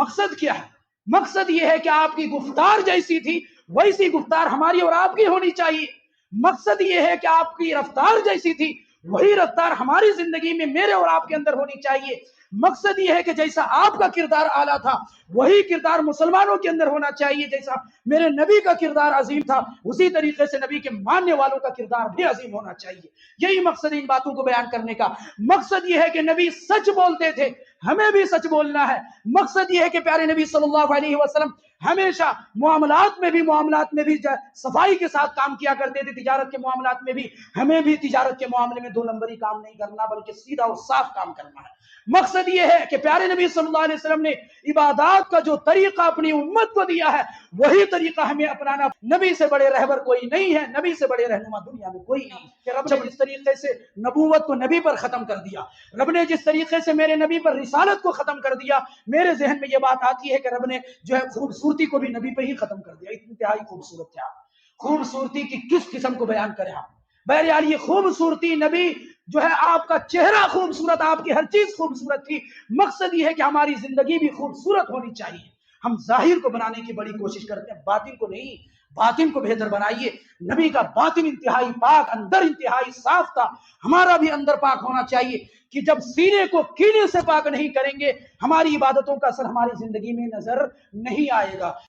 مقصد کیا ہے؟ مقصد یہ ہے کہ آپ کی گفتار جیسی تھی ویسی گفتار ہماری اور آپ کی ہونی چاہیے. مقصد یہ ہے کہ آپ کی رفتار جیسی تھی وہی رفتار ہماری زندگی میں میرے اور آپ کے اندر ہونی چاہیے. مقصد یہ ہے کہ جیسا آپ کا کردار اعلیٰ تھا وہی کردار مسلمانوں کے اندر ہونا چاہیے. جیسا میرے نبی کا کردار عظیم تھا اسی طریقے سے نبی کے ماننے والوں کا کردار بھی عظیم ہونا چاہیے. یہی مقصد ان باتوں کو بیان کرنے کا. مقصد یہ ہے کہ نبی سچ بولتے تھے، ہمیں بھی سچ بولنا ہے. مقصد یہ ہے کہ پیارے نبی صلی اللہ علیہ وسلم ہمیشہ معاملات میں بھی صفائی کے ساتھ کام کیا کرتے تھے. تجارت کے معاملات میں بھی ہمیں بھی تجارت کے معاملے میں دو نمبری کام نہیں کرنا بلکہ سیدھا اور صاف کام کرنا ہے. مقصد یہ ہے کہ پیارے نبی صلی اللہ علیہ وسلم نے عبادات کا جو طریقہ اپنی امت کو دیا ہے وہی طریقہ ہمیں اپنانا. نبی سے بڑے رہبر کوئی نہیں ہے، نبی سے بڑے رہنما دنیا میں کوئی نہیں. کہ رب نے جس طریقے سے نبوت کو نبی پر ختم کر دیا، رب نے جس طریقے سے میرے نبی پر رسالت کو ختم کر دیا، میرے ذہن میں یہ بات آتی ہے کہ رب نے جو ہے خوبصورتی کو بھی نبی پہ ہی ختم کر دیا. انتہائی خوبصورت تھا. خوبصورتی کی کس قسم کو بیان کریں آپ؟ بہرحال یہ خوبصورتی نبی جو ہے آپ کا چہرہ خوبصورت، آپ کی ہر چیز خوبصورت تھی. مقصد یہ ہے کہ ہماری زندگی بھی خوبصورت ہونی چاہیے. ہم ظاہر کو بنانے کی بڑی کوشش کرتے ہیں، باطن کو نہیں. باطن کو بہتر بنائیے. نبی کا باطن انتہائی پاک، اندر انتہائی صاف تھا. ہمارا بھی اندر پاک ہونا چاہیے کہ جب سینے کو کینے سے پاک نہیں کریں گے ہماری عبادتوں کا اثر ہماری زندگی میں نظر نہیں آئے گا.